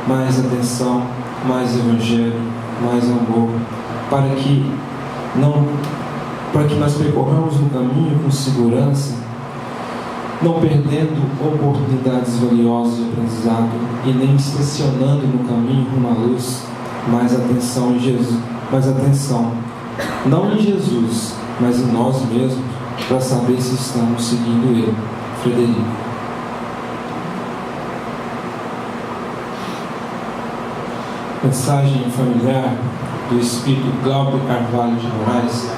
mais atenção, mais evangelho, mais amor, para que nós percorramos o caminho com segurança, não perdendo oportunidades valiosas de aprendizado e nem estacionando no caminho rumo à luz. Mais atenção em Jesus, mais atenção, não em Jesus, mas em nós mesmos, para saber se estamos seguindo Ele. Frederico. Mensagem familiar do Espírito Glauber Carvalho de Moraes.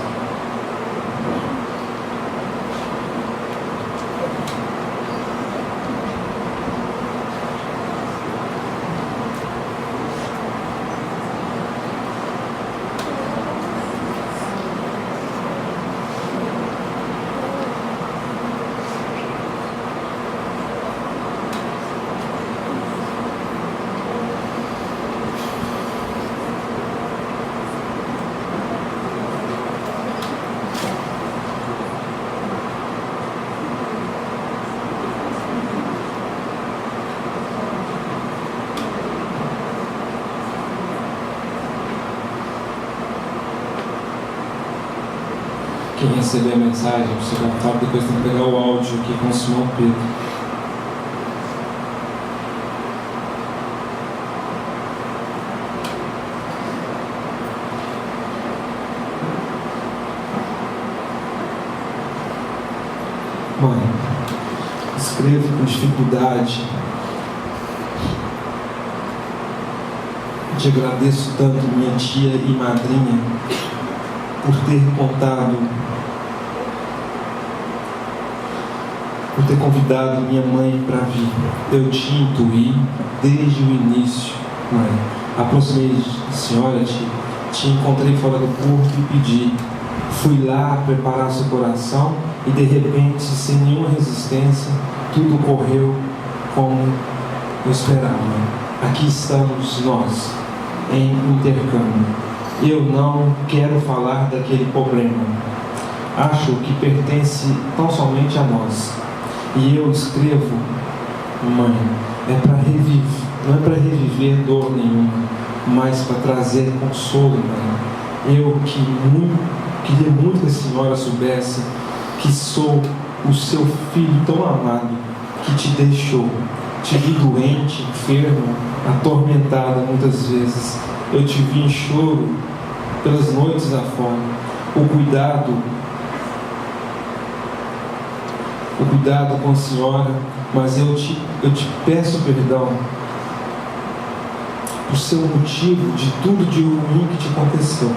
Quem receber a mensagem, você vai falar, depois tem que pegar o áudio aqui com o Simão Pedro. Mãe, escrevo com dificuldade. Te agradeço tanto, minha tia e madrinha, por ter convidado minha mãe para vir. Eu te intuí desde o início, mãe. Aproximei da senhora, te encontrei fora do corpo e pedi. Fui lá preparar seu coração e de repente, sem nenhuma resistência, tudo correu como eu esperava. Aqui estamos nós, em intercâmbio. Eu não quero falar daquele problema. Acho que pertence tão somente a nós. E eu escrevo, mãe, não é para reviver dor nenhuma, mas para trazer consolo, mãe. Eu queria muito que a senhora soubesse que sou o seu filho tão amado que te deixou. Te vi doente, enfermo, atormentada muitas vezes. Eu te vi em choro pelas noites afora. O cuidado com a senhora, mas eu te peço perdão por ser o motivo de tudo de ruim que te aconteceu.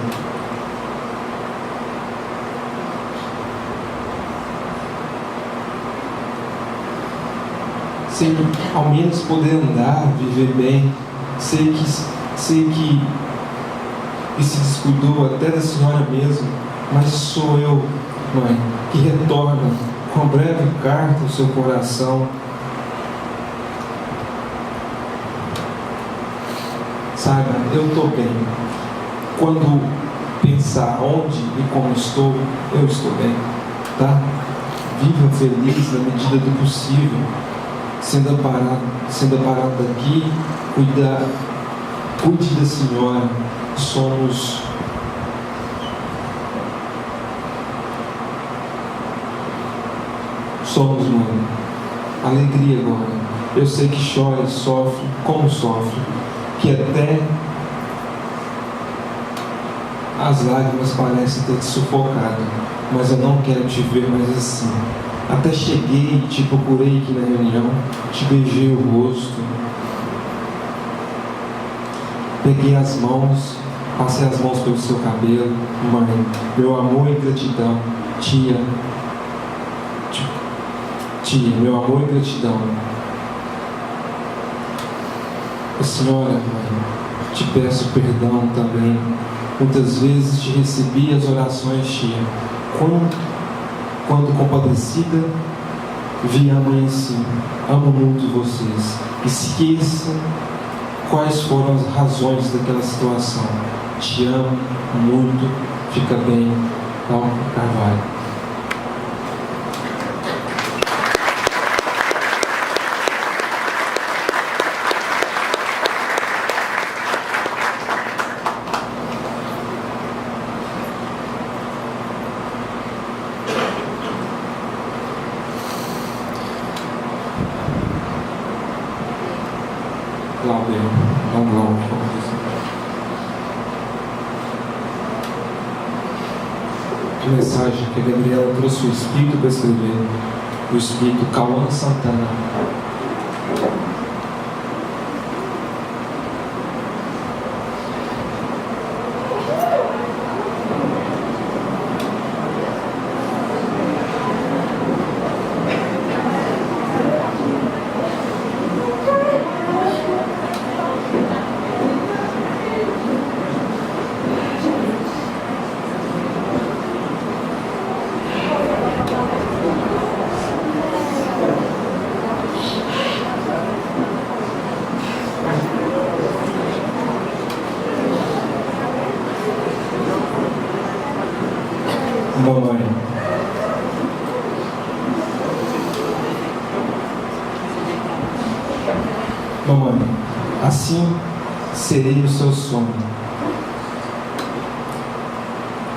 Sem ao menos poder andar, viver bem, sei que se descuidou até da senhora mesmo, mas sou eu, mãe, que retorna com breve carta ao seu coração. Saiba, eu estou bem. Quando pensar onde e como estou, eu estou bem, tá? Viva feliz na medida do possível, sendo aparado daqui, cuide da senhora. Somos, mãe, alegria agora. Eu sei que chora e sofre, como sofre, que até as lágrimas parecem ter te sufocado, mas eu não quero te ver mais assim. Até cheguei e te procurei aqui na reunião, te beijei o rosto, peguei as mãos, passei as mãos pelo seu cabelo. Mãe, meu amor e gratidão. Tia, meu amor e gratidão. A senhora, mãe, te peço perdão também. Muitas vezes te recebi as orações, tia. Quando compadecida, vi a mãe assim. Amo muito vocês. Esqueça quais foram as razões daquela situação. Te amo muito. Fica bem. Glauber Carvalho. Glauber, não Glauber, como diz. A mensagem que a Gabriela trouxe o Espírito para escrever, o Espírito Cauã Santana. Mamãe, mamãe, assim seria o seu sonho.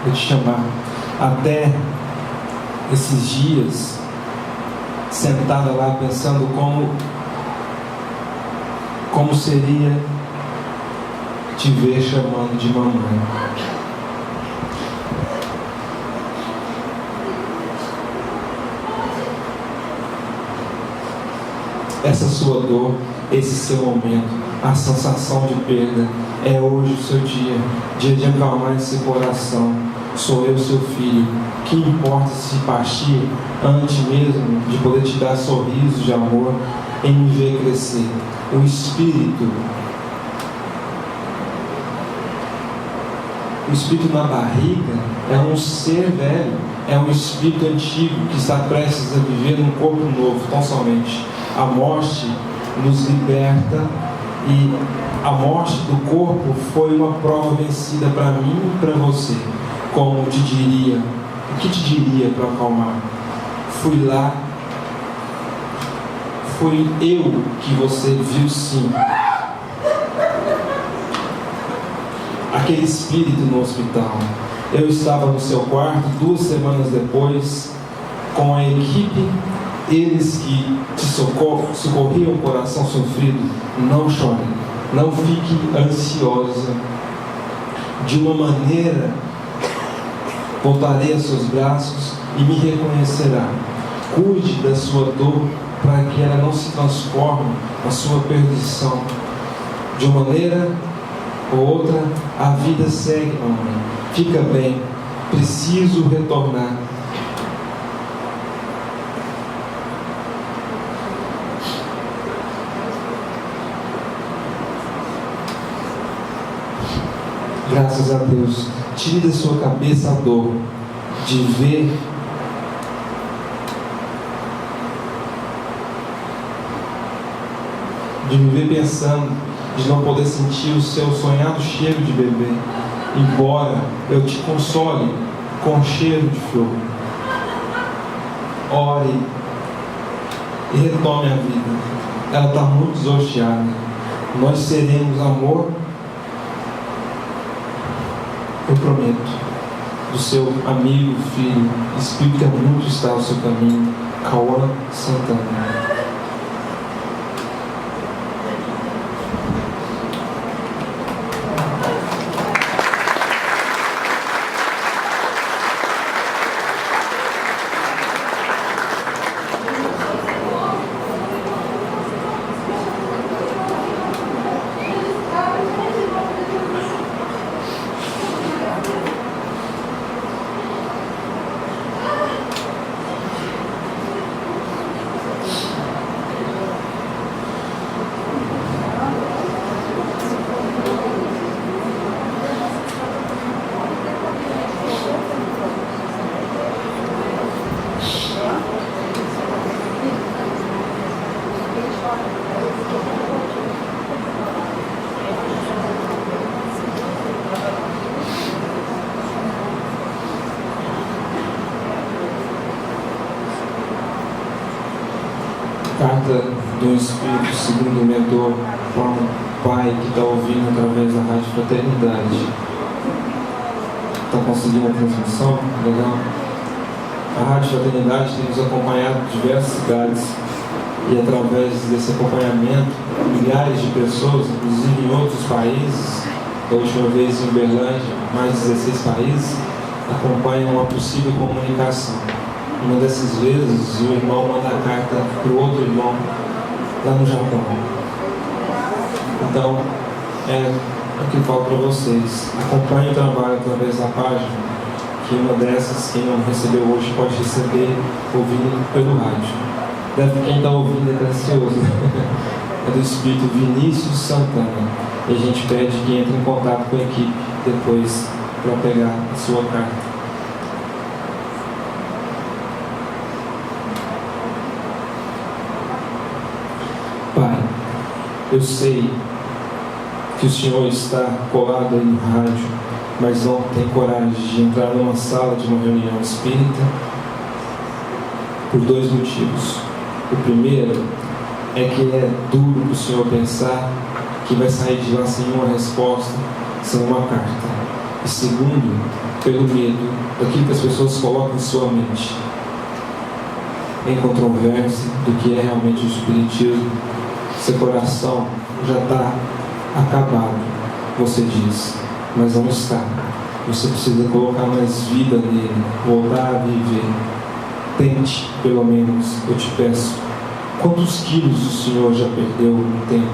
Eu te chamar até esses dias, sentada lá pensando como seria te ver chamando de mamãe. Essa sua dor, esse seu momento, a sensação de perda, é hoje o seu dia de acalmar esse coração. Sou eu, seu filho. Que importa se partir antes mesmo de poder te dar sorrisos de amor em me ver crescer. O Espírito na barriga é um ser velho, é um espírito antigo que está prestes a viver num corpo novo. Tão somente a morte nos liberta, e a morte do corpo foi uma prova vencida para mim e para você. Como te diria, o que te diria para acalmar? Fui lá, fui eu que você viu, sim. Aquele espírito no hospital. Eu estava no seu quarto 2 semanas depois, com a equipe, eles que te socorriam o coração sofrido. Não chore, não fique ansiosa. De uma maneira, voltarei a seus braços e me reconhecerá. Cuide da sua dor para que ela não se transforme na sua perdição. De uma maneira ou outra, a vida segue, mamãe. Fica bem, preciso retornar. Graças a Deus, tire da sua cabeça a dor de ver pensando, de não poder sentir o seu sonhado cheiro de bebê, embora eu te console com cheiro de flor. Ore e retome a vida. Ela está muito desocheada. Nós seremos amor, eu prometo, do seu amigo, filho, Espírito que muito está ao seu caminho, Cauã Santana. Carta do Espírito, segundo o mentor Paulo, pai que está ouvindo através da Rádio Fraternidade. Está conseguindo a transmissão? Legal. A Rádio Fraternidade tem nos acompanhado em diversas cidades, e através desse acompanhamento, milhares de pessoas, inclusive em outros países, da última vez em Uberlândia, mais de 16 países, acompanham uma possível comunicação. Uma dessas vezes, o irmão manda a carta para o outro irmão lá no Japão. Então, é o que eu falo para vocês. Acompanhe o trabalho através da página, que uma dessas, quem não recebeu hoje, pode receber ouvindo pelo rádio. Quem está ouvindo é gracioso. É do Espírito Vinícius Santana. E a gente pede que entre em contato com a equipe depois para pegar a sua carta. Pai, eu sei que o Senhor está colado aí no rádio mas não tem coragem de entrar numa sala de uma reunião espírita por 2 motivos. O primeiro é que é duro para o senhor pensar que vai sair de lá sem uma resposta, sem uma carta. E segundo, pelo medo daquilo que as pessoas colocam em sua mente, em controvérsia do que é realmente o espiritismo. Seu coração já está acabado, você diz, mas não está. Você precisa colocar mais vida nele, voltar a viver. Tente, pelo menos, eu te peço. Quantos quilos o senhor já perdeu no tempo?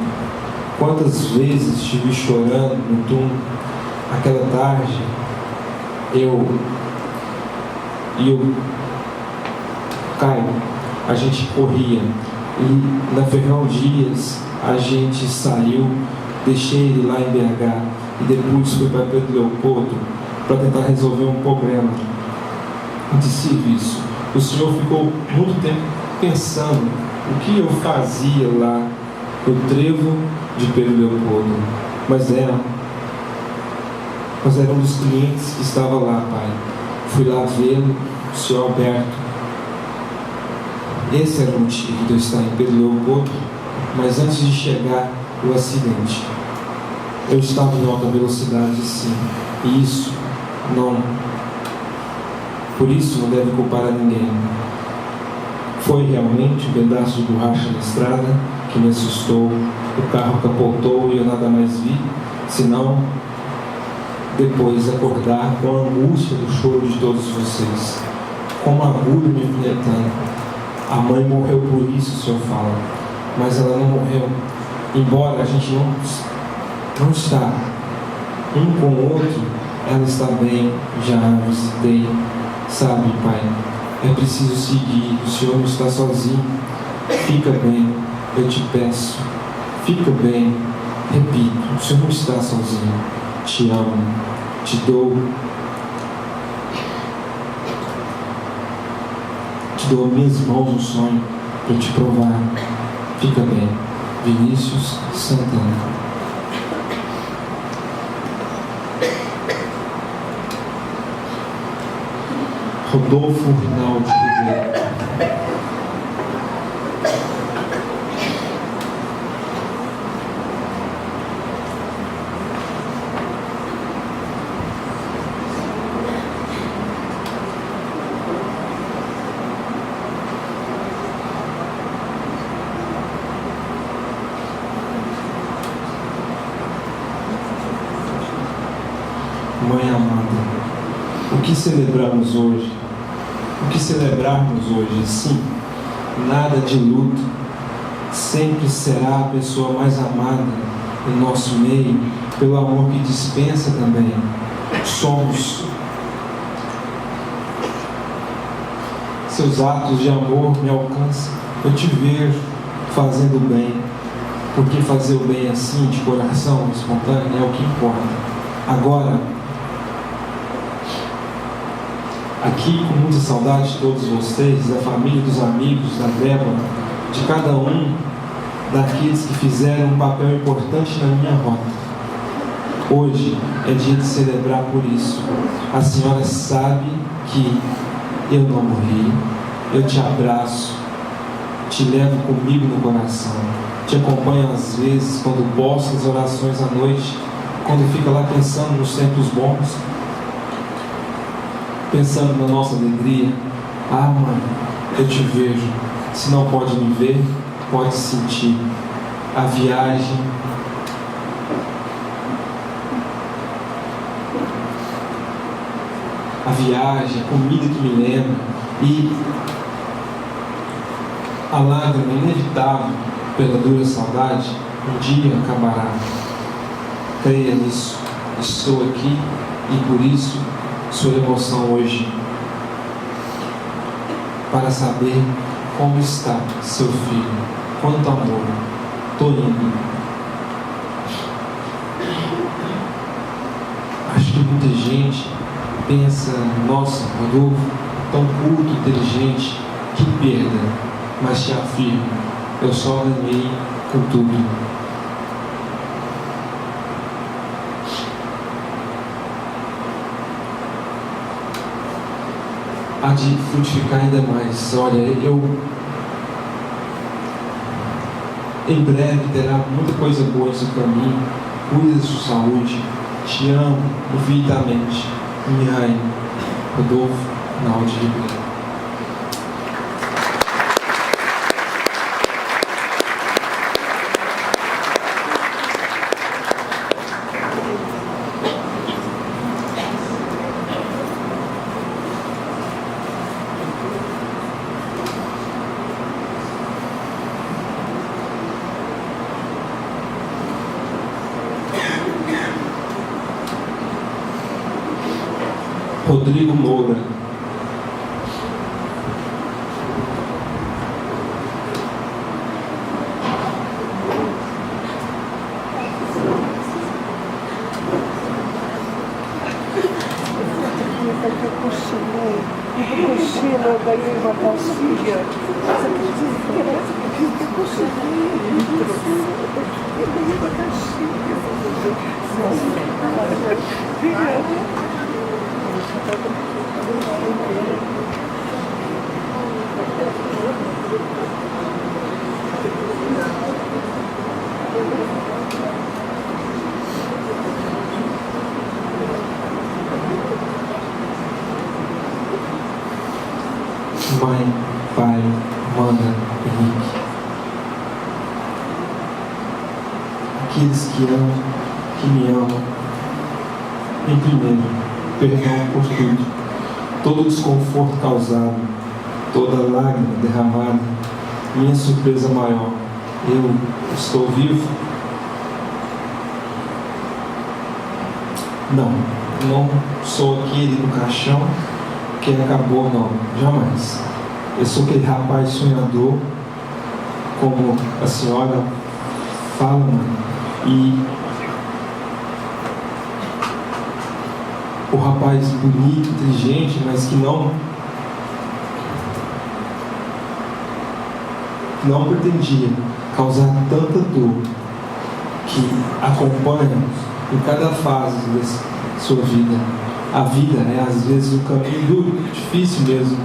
Quantas vezes estive chorando no túmulo? Aquela tarde, Caio, a gente corria, e na Ferrão Dias a gente saiu, deixei ele lá em BH e depois fui para Pedro Leopoldo para tentar resolver um problema de serviço. O senhor ficou muito tempo pensando o que eu fazia lá no trevo de Pedro Leopoldo, mas era um dos clientes que estava lá, pai. Fui lá vê-lo, o senhor Alberto. Esse era o motivo de eu estar em Pedro Leopoldo, mas antes de chegar o acidente, eu estava em alta velocidade, sim, e por isso não deve culpar a ninguém. Foi realmente um pedaço de borracha na estrada que me assustou, o carro capotou e eu nada mais vi, senão depois acordar com a angústia do choro de todos vocês, com uma agulha me alfinetando. A mãe morreu por isso, o senhor fala, mas ela não morreu, embora a gente não está um com o outro, ela está bem, já a visitei, sabe, pai, é preciso seguir, o senhor não está sozinho, fica bem, eu te peço, fica bem, repito, o senhor não está sozinho, te amo, te dou minhas mãos no sonho para te provar. Fica bem. Vinícius Santana. Rodolfo Rinaldi Ribeiro. Mãe amada, o que celebrarmos hoje? Sim, nada de luto. Sempre será a pessoa mais amada em nosso meio, pelo amor que dispensa também. Somos. Seus atos de amor me alcançam. Eu te vejo fazendo o bem, porque fazer o bem assim, de coração espontâneo, é o que importa. Agora, aqui com muita saudade de todos vocês, da família, dos amigos, da Débora, de cada um daqueles que fizeram um papel importante na minha rota. Hoje é dia de celebrar por isso. A senhora sabe que eu não morri, eu te abraço, te levo comigo no coração, te acompanho às vezes quando posso nas orações à noite, quando fica lá pensando nos tempos bons, pensando na nossa alegria. Ah, mãe, eu te vejo. Se não pode me ver, pode sentir a viagem, a comida que me lembra, e a lágrima inevitável pela dura saudade um dia acabará. Creia nisso. Estou aqui e por isso sua emoção hoje, para saber como está seu filho, quanto amor. Estou indo. Acho que muita gente pensa, nossa, Rodolfo, tão culto, inteligente, que perda, mas te afirmo, eu só ganhei com tudo. há de frutificar ainda mais. Olha, em breve terá muita coisa boa no seu caminho. Cuida da sua saúde. Te amo infinitamente. Mihai Rodolfo, na de Ribeiro. Rodrigo Moura. Eu ganhei uma calcinha. Você acredita? Eu ganhei uma caixinha. Mãe, pai, mana, Henrique. Aqueles que amam, que me amam. Em primeiro, perdão por tudo. Todo desconforto causado, toda lágrima derramada. Minha surpresa maior. Eu estou vivo? Não sou aquele do caixão que acabou, não, jamais. Eu sou aquele rapaz sonhador, como a senhora fala, mãe, e o rapaz bonito, inteligente, mas que não pretendia causar tanta dor, que acompanha em cada fase da sua vida. A vida é às vezes um caminho duro, difícil mesmo,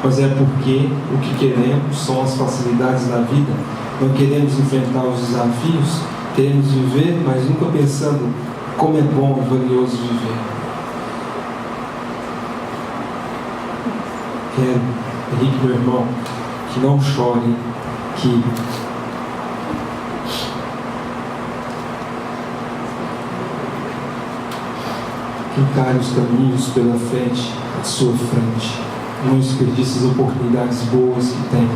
mas é porque o que queremos são as facilidades da vida. Não queremos enfrentar os desafios, queremos viver, mas nunca pensando como é bom e valioso viver. Quero, Henrique, meu irmão, que não chore, que encare os caminhos pela frente, à sua frente. Não desperdice as oportunidades boas que tem.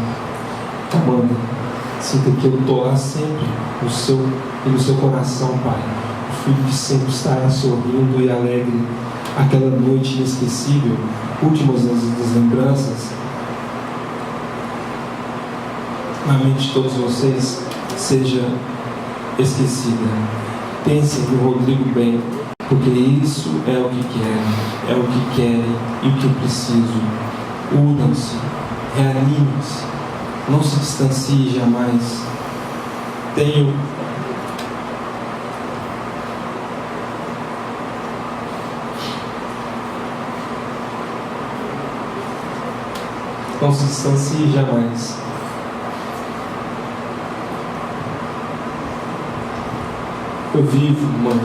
Amanda, sinta que eu estou lá sempre no seu coração, Pai. O filho que sempre estará sorrindo e alegre. Aquela noite inesquecível, últimas das lembranças, na mente de todos vocês, seja esquecida. Pense no Rodrigo bem, porque isso é o que querem e o que preciso. Unam-se, reanimem-se, não se distancie jamais. Não se distancie jamais. Eu vivo, mãe,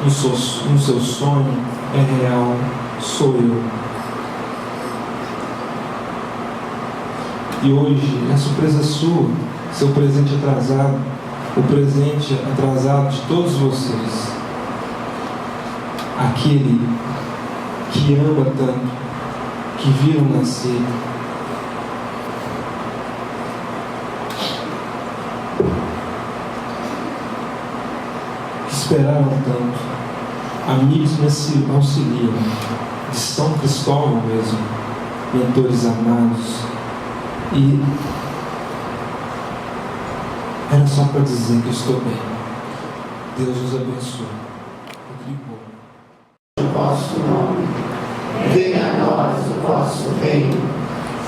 no seu sonho, é real, sou eu. E hoje a surpresa sua, seu presente atrasado, o presente atrasado de todos vocês. Aquele que ama tanto, que viram nascer. Que esperaram tanto. Amigos me auxiliam, de São Cristóvão mesmo, mentores amados. E era só para dizer que eu estou bem. Deus os abençoe. O vosso nome, venha a nós o vosso reino,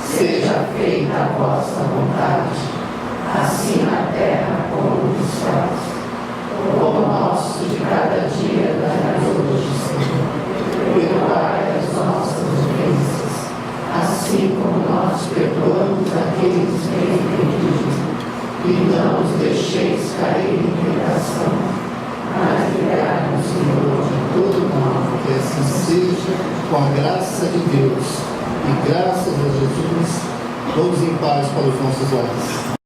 seja feita a vossa vontade, assim na terra como nos céus. O pão nosso de cada dia dai-nos hoje, Senhor. Perdoai as nossas ofensas, assim seja, com a graça de Deus. E graças a Jesus, todos em paz para os nossos lares.